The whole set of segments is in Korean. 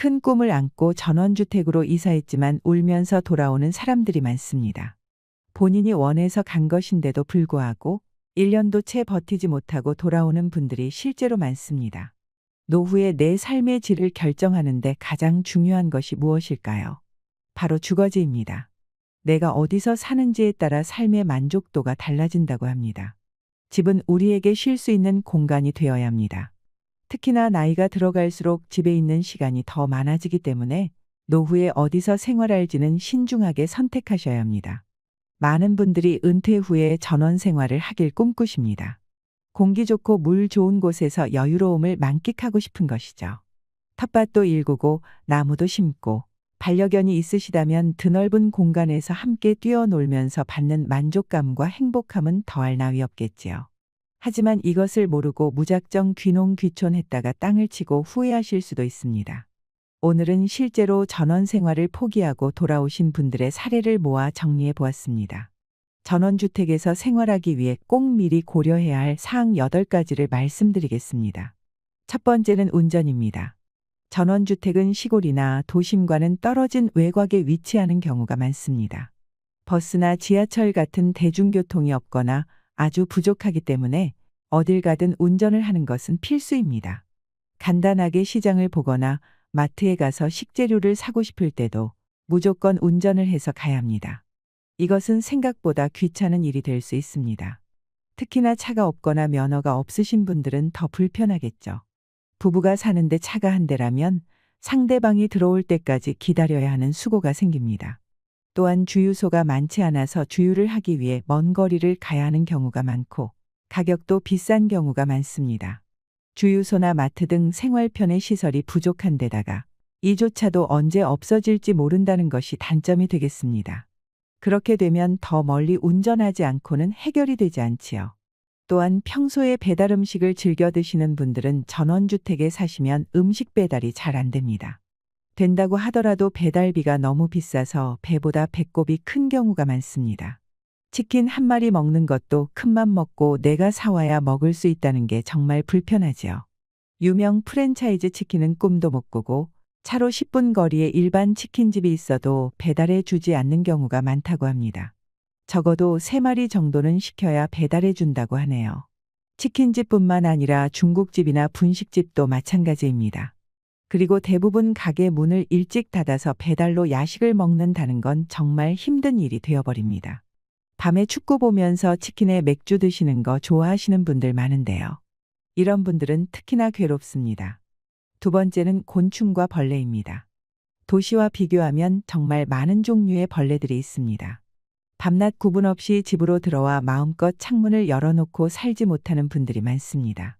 큰 꿈을 안고 전원주택으로 이사했지만 울면서 돌아오는 사람들이 많습니다. 본인이 원해서 간 것인데도 불구하고 1년도 채 버티지 못하고 돌아오는 분들이 실제로 많습니다. 노후의 내 삶의 질을 결정하는데 가장 중요한 것이 무엇일까요? 바로 주거지입니다. 내가 어디서 사는지에 따라 삶의 만족도가 달라진다고 합니다. 집은 우리에게 쉴 수 있는 공간이 되어야 합니다. 특히나 나이가 들어갈수록 집에 있는 시간이 더 많아지기 때문에 노후에 어디서 생활할지는 신중하게 선택하셔야 합니다. 많은 분들이 은퇴 후에 전원 생활을 하길 꿈꾸십니다. 공기 좋고 물 좋은 곳에서 여유로움을 만끽하고 싶은 것이죠. 텃밭도 일구고 나무도 심고 반려견이 있으시다면 드넓은 공간에서 함께 뛰어놀면서 받는 만족감과 행복함은 더할 나위 없겠지요. 하지만 이것을 모르고 무작정 귀농귀촌했다가 땅을 치고 후회하실 수도 있습니다. 오늘은 실제로 전원 생활을 포기하고 돌아오신 분들의 사례를 모아 정리해 보았습니다. 전원주택에서 생활하기 위해 꼭 미리 고려해야 할 사항 8가지를 말씀드리겠습니다. 첫 번째는 운전입니다. 전원주택은 시골이나 도심과는 떨어진 외곽에 위치하는 경우가 많습니다. 버스나 지하철 같은 대중교통이 없거나 아주 부족하기 때문에 어딜 가든 운전을 하는 것은 필수입니다. 간단하게 시장을 보거나 마트에 가서 식재료를 사고 싶을 때도 무조건 운전을 해서 가야 합니다. 이것은 생각보다 귀찮은 일이 될 수 있습니다. 특히나 차가 없거나 면허가 없으신 분들은 더 불편하겠죠. 부부가 사는데 차가 한 대라면 상대방이 들어올 때까지 기다려야 하는 수고가 생깁니다. 또한 주유소가 많지 않아서 주유를 하기 위해 먼 거리를 가야 하는 경우가 많고 가격도 비싼 경우가 많습니다. 주유소나 마트 등 생활편의 시설이 부족한 데다가 이조차도 언제 없어질지 모른다는 것이 단점이 되겠습니다. 그렇게 되면 더 멀리 운전하지 않고는 해결이 되지 않지요. 또한 평소에 배달 음식을 즐겨 드시는 분들은 전원주택에 사시면 음식 배달이 잘 안 됩니다. 된다고 하더라도 배달비가 너무 비싸서 배보다 배꼽이 큰 경우가 많습니다. 치킨 한 마리 먹는 것도 큰맘 먹고 내가 사와야 먹을 수 있다는 게 정말 불편하지요. 유명 프랜차이즈 치킨은 꿈도 못 꾸고 차로 10분 거리에 일반 치킨집이 있어도 배달해 주지 않는 경우가 많다고 합니다. 적어도 3마리 정도는 시켜야 배달해 준다고 하네요. 치킨집뿐만 아니라 중국집이나 분식집도 마찬가지입니다. 그리고 대부분 가게 문을 일찍 닫아서 배달로 야식을 먹는다는 건 정말 힘든 일이 되어버립니다. 밤에 축구 보면서 치킨에 맥주 드시는 거 좋아하시는 분들 많은데요. 이런 분들은 특히나 괴롭습니다. 두 번째는 곤충과 벌레입니다. 도시와 비교하면 정말 많은 종류의 벌레들이 있습니다. 밤낮 구분 없이 집으로 들어와 마음껏 창문을 열어놓고 살지 못하는 분들이 많습니다.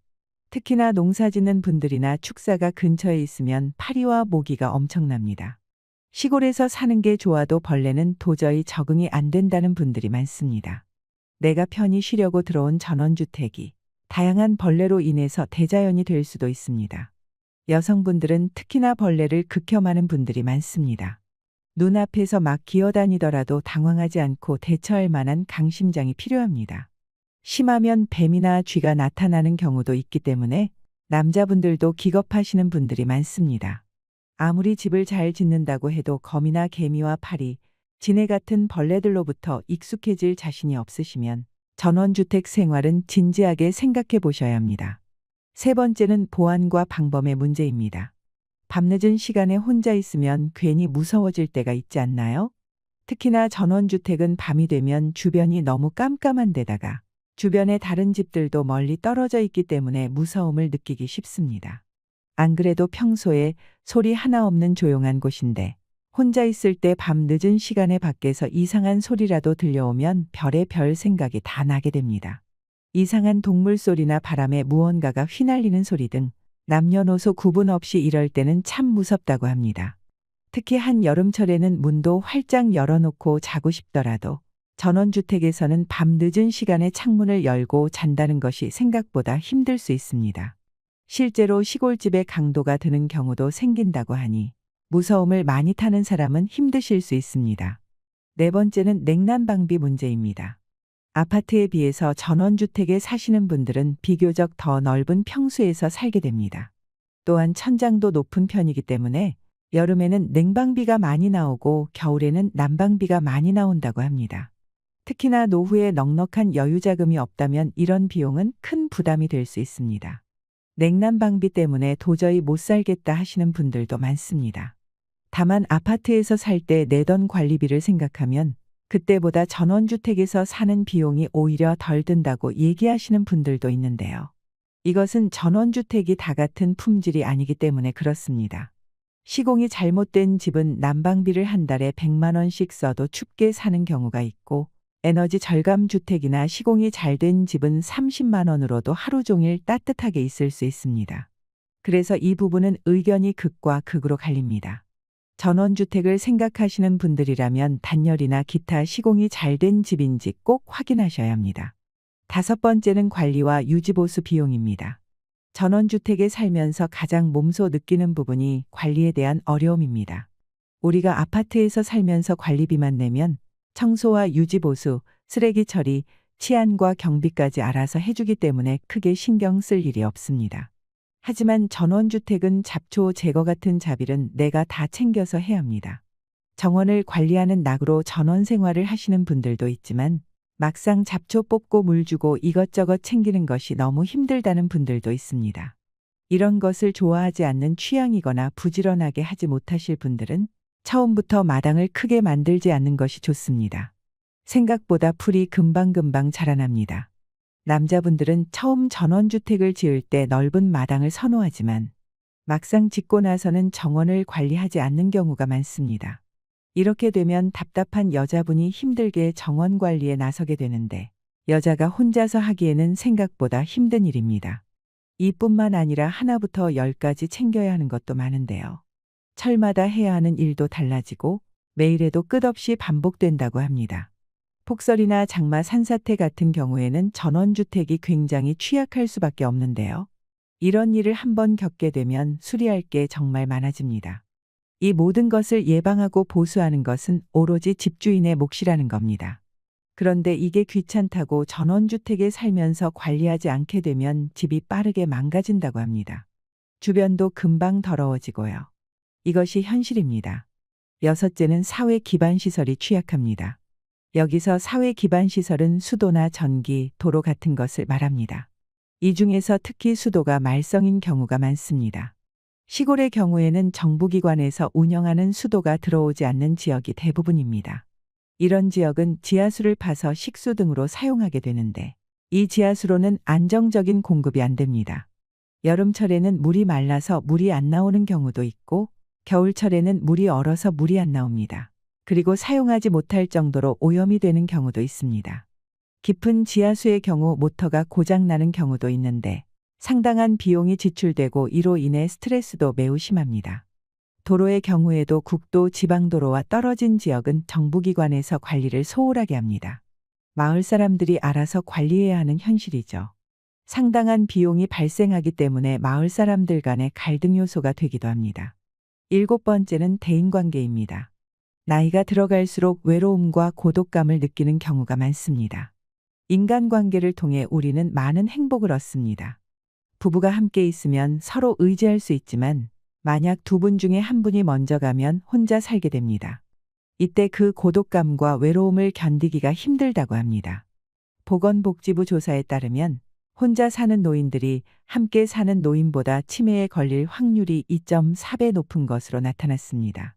특히나 농사 짓는 분들이나 축사가 근처에 있으면 파리와 모기가 엄청납니다. 시골에서 사는 게 좋아도 벌레는 도저히 적응이 안 된다는 분들이 많습니다. 내가 편히 쉬려고 들어온 전원주택이 다양한 벌레로 인해서 대자연이 될 수도 있습니다. 여성분들은 특히나 벌레를 극혐하는 분들이 많습니다. 눈앞에서 막 기어다니더라도 당황하지 않고 대처할 만한 강심장이 필요합니다. 심하면 뱀이나 쥐가 나타나는 경우도 있기 때문에 남자분들도 기겁하시는 분들이 많습니다. 아무리 집을 잘 짓는다고 해도 거미나 개미와 파리, 지네 같은 벌레들로부터 익숙해질 자신이 없으시면 전원주택 생활은 진지하게 생각해 보셔야 합니다. 세 번째는 보안과 방범의 문제입니다. 밤늦은 시간에 혼자 있으면 괜히 무서워질 때가 있지 않나요? 특히나 전원주택은 밤이 되면 주변이 너무 깜깜한 데다가 주변의 다른 집들도 멀리 떨어져 있기 때문에 무서움을 느끼기 쉽습니다. 안 그래도 평소에 소리 하나 없는 조용한 곳인데 혼자 있을 때 밤 늦은 시간에 밖에서 이상한 소리라도 들려오면 별의별 생각이 다 나게 됩니다. 이상한 동물 소리나 바람에 무언가가 휘날리는 소리 등 남녀노소 구분 없이 이럴 때는 참 무섭다고 합니다. 특히 한여름철에는 문도 활짝 열어놓고 자고 싶더라도 전원주택에서는 밤 늦은 시간에 창문을 열고 잔다는 것이 생각보다 힘들 수 있습니다. 실제로 시골집에 강도가 드는 경우도 생긴다고 하니 무서움을 많이 타는 사람은 힘드실 수 있습니다. 네 번째는 냉난방비 문제입니다. 아파트에 비해서 전원주택에 사시는 분들은 비교적 더 넓은 평수에서 살게 됩니다. 또한 천장도 높은 편이기 때문에 여름에는 냉방비가 많이 나오고 겨울에는 난방비가 많이 나온다고 합니다. 특히나 노후에 넉넉한 여유 자금이 없다면 이런 비용은 큰 부담이 될 수 있습니다. 냉난방비 때문에 도저히 못 살겠다 하시는 분들도 많습니다. 다만 아파트에서 살 때 내던 관리비를 생각하면 그때보다 전원주택에서 사는 비용이 오히려 덜 든다고 얘기하시는 분들도 있는데요. 이것은 전원주택이 다 같은 품질이 아니기 때문에 그렇습니다. 시공이 잘못된 집은 난방비를 한 달에 100만 원씩 써도 춥게 사는 경우가 있고, 에너지 절감 주택이나 시공이 잘 된 집은 30만 원으로도 하루 종일 따뜻하게 있을 수 있습니다. 그래서 이 부분은 의견이 극과 극으로 갈립니다. 전원주택을 생각하시는 분들이라면 단열이나 기타 시공이 잘 된 집인지 꼭 확인하셔야 합니다. 다섯 번째는 관리와 유지보수 비용입니다. 전원주택에 살면서 가장 몸소 느끼는 부분이 관리에 대한 어려움입니다. 우리가 아파트에서 살면서 관리비만 내면 청소와 유지보수, 쓰레기 처리, 치안과 경비까지 알아서 해주기 때문에 크게 신경 쓸 일이 없습니다. 하지만 전원주택은 잡초 제거 같은 잡일은 내가 다 챙겨서 해야 합니다. 정원을 관리하는 낙으로 전원 생활을 하시는 분들도 있지만 막상 잡초 뽑고 물 주고 이것저것 챙기는 것이 너무 힘들다는 분들도 있습니다. 이런 것을 좋아하지 않는 취향이거나 부지런하게 하지 못하실 분들은 처음부터 마당을 크게 만들지 않는 것이 좋습니다. 생각보다 풀이 금방금방 자라납니다. 남자분들은 처음 전원주택을 지을 때 넓은 마당을 선호하지만 막상 짓고 나서는 정원을 관리하지 않는 경우가 많습니다. 이렇게 되면 답답한 여자분이 힘들게 정원 관리에 나서게 되는데 여자가 혼자서 하기에는 생각보다 힘든 일입니다. 이뿐만 아니라 하나부터 열까지 챙겨야 하는 것도 많은데요. 철마다 해야 하는 일도 달라지고 매일 해도 끝없이 반복된다고 합니다. 폭설이나 장마 산사태 같은 경우에는 전원주택이 굉장히 취약할 수밖에 없는데요. 이런 일을 한번 겪게 되면 수리할 게 정말 많아집니다. 이 모든 것을 예방하고 보수하는 것은 오로지 집주인의 몫이라는 겁니다. 그런데 이게 귀찮다고 전원주택에 살면서 관리하지 않게 되면 집이 빠르게 망가진다고 합니다. 주변도 금방 더러워지고요. 이것이 현실입니다. 여섯째는 사회 기반 시설이 취약합니다. 여기서 사회 기반 시설은 수도나 전기, 도로 같은 것을 말합니다. 이 중에서 특히 수도가 말썽인 경우가 많습니다. 시골의 경우에는 정부기관에서 운영하는 수도가 들어오지 않는 지역이 대부분입니다. 이런 지역은 지하수를 파서 식수 등으로 사용하게 되는데 이 지하수로는 안정적인 공급이 안 됩니다. 여름철에는 물이 말라서 물이 안 나오는 경우도 있고 겨울철에는 물이 얼어서 물이 안 나옵니다. 그리고 사용하지 못할 정도로 오염이 되는 경우도 있습니다. 깊은 지하수의 경우 모터가 고장나는 경우도 있는데 상당한 비용이 지출되고 이로 인해 스트레스도 매우 심합니다. 도로의 경우에도 국도 지방도로와 떨어진 지역은 정부기관에서 관리를 소홀하게 합니다. 마을 사람들이 알아서 관리해야 하는 현실이죠. 상당한 비용이 발생하기 때문에 마을 사람들 간의 갈등 요소가 되기도 합니다. 일곱 번째는 대인관계입니다. 나이가 들어갈수록 외로움과 고독감을 느끼는 경우가 많습니다. 인간관계를 통해 우리는 많은 행복을 얻습니다. 부부가 함께 있으면 서로 의지할 수 있지만 만약 두 분 중에 한 분이 먼저 가면 혼자 살게 됩니다. 이때 그 고독감과 외로움을 견디기가 힘들다고 합니다. 보건복지부 조사에 따르면 혼자 사는 노인들이 함께 사는 노인보다 치매에 걸릴 확률이 2.4배 높은 것으로 나타났습니다.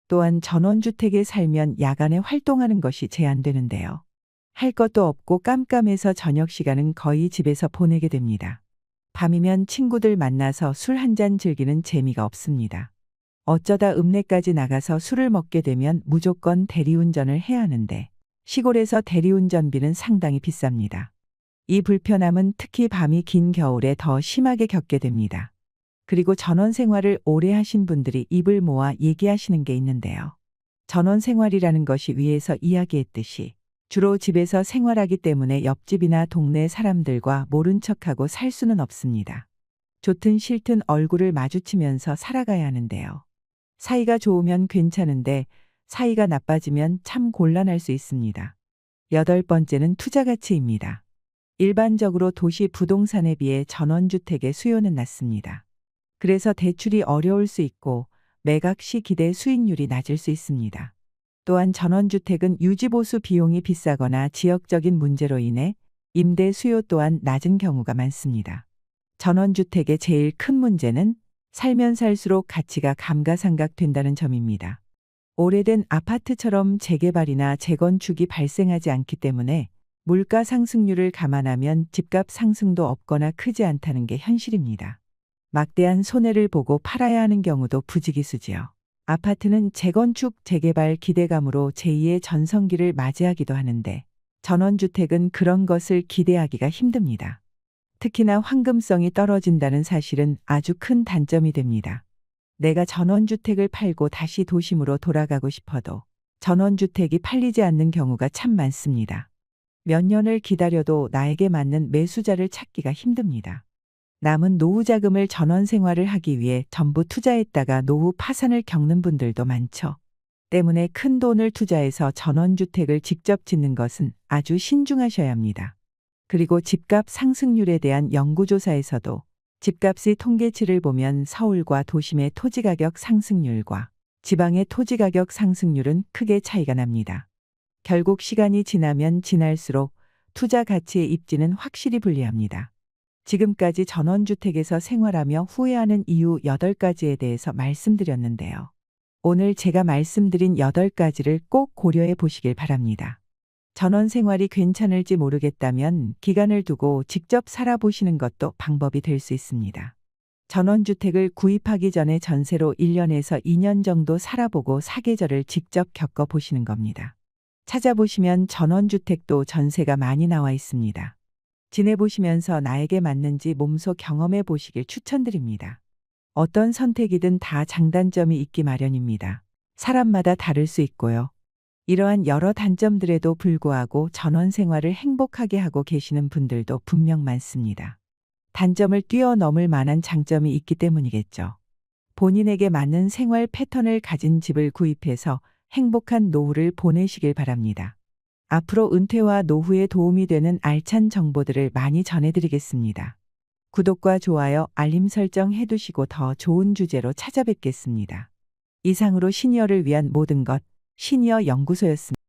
또한 전원주택에 살면 야간에 활동하는 것이 제한되는데요. 할 것도 없고 깜깜해서 저녁 시간은 거의 집에서 보내게 됩니다. 밤이면 친구들 만나서 술 한잔 즐기는 재미가 없습니다. 어쩌다 읍내까지 나가서 술을 먹게 되면 무조건 대리운전을 해야 하는데 시골에서 대리운전비는 상당히 비쌉니다. 이 불편함은 특히 밤이 긴 겨울에 더 심하게 겪게 됩니다. 그리고 전원 생활을 오래 하신 분들이 입을 모아 얘기하시는 게 있는데요. 전원 생활이라는 것이 위에서 이야기했듯이 주로 집에서 생활하기 때문에 옆집이나 동네 사람들과 모른 척하고 살 수는 없습니다. 좋든 싫든 얼굴을 마주치면서 살아가야 하는데요. 사이가 좋으면 괜찮은데 사이가 나빠지면 참 곤란할 수 있습니다. 여덟 번째는 투자 가치입니다. 일반적으로 도시 부동산에 비해 전원주택의 수요는 낮습니다. 그래서 대출이 어려울 수 있고 매각 시 기대 수익률이 낮을 수 있습니다. 또한 전원주택은 유지보수 비용이 비싸거나 지역적인 문제로 인해 임대 수요 또한 낮은 경우가 많습니다. 전원주택의 제일 큰 문제는 살면 살수록 가치가 감가상각된다는 점입니다. 오래된 아파트처럼 재개발이나 재건축이 발생하지 않기 때문에 물가 상승률을 감안하면 집값 상승도 없거나 크지 않다는 게 현실입니다. 막대한 손해를 보고 팔아야 하는 경우도 부지기수지요. 아파트는 재건축, 재개발 기대감으로 제2의 전성기를 맞이하기도 하는데 전원주택은 그런 것을 기대하기가 힘듭니다. 특히나 황금성이 떨어진다는 사실은 아주 큰 단점이 됩니다. 내가 전원주택을 팔고 다시 도심으로 돌아가고 싶어도 전원주택이 팔리지 않는 경우가 참 많습니다. 몇 년을 기다려도 나에게 맞는 매수자를 찾기가 힘듭니다. 남은 노후 자금을 전원 생활을 하기 위해 전부 투자했다가 노후 파산을 겪는 분들도 많죠. 때문에 큰 돈을 투자해서 전원주택을 직접 짓는 것은 아주 신중하셔야 합니다. 그리고 집값 상승률에 대한 연구조사에서도 집값의 통계치를 보면 서울과 도심의 토지가격 상승률과 지방의 토지가격 상승률은 크게 차이가 납니다. 결국 시간이 지나면 지날수록 투자 가치의 입지는 확실히 불리합니다. 지금까지 전원주택에서 생활하며 후회하는 이유 8가지에 대해서 말씀드렸는데요. 오늘 제가 말씀드린 8가지를 꼭 고려해 보시길 바랍니다. 전원 생활이 괜찮을지 모르겠다면 기간을 두고 직접 살아보시는 것도 방법이 될 수 있습니다. 전원주택을 구입하기 전에 전세로 1년에서 2년 정도 살아보고 사계절을 직접 겪어보시는 겁니다. 찾아보시면 전원주택도 전세가 많이 나와 있습니다. 지내보시면서 나에게 맞는지 몸소 경험해 보시길 추천드립니다. 어떤 선택이든 다 장단점이 있기 마련입니다. 사람마다 다를 수 있고요. 이러한 여러 단점들에도 불구하고 전원 생활을 행복하게 하고 계시는 분들도 분명 많습니다. 단점을 뛰어넘을 만한 장점이 있기 때문이겠죠. 본인에게 맞는 생활 패턴을 가진 집을 구입해서 행복한 노후를 보내시길 바랍니다. 앞으로 은퇴와 노후에 도움이 되는 알찬 정보들을 많이 전해드리겠습니다. 구독과 좋아요, 알림 설정 해두시고 더 좋은 주제로 찾아뵙겠습니다. 이상으로 시니어를 위한 모든 것, 시니어 연구소였습니다.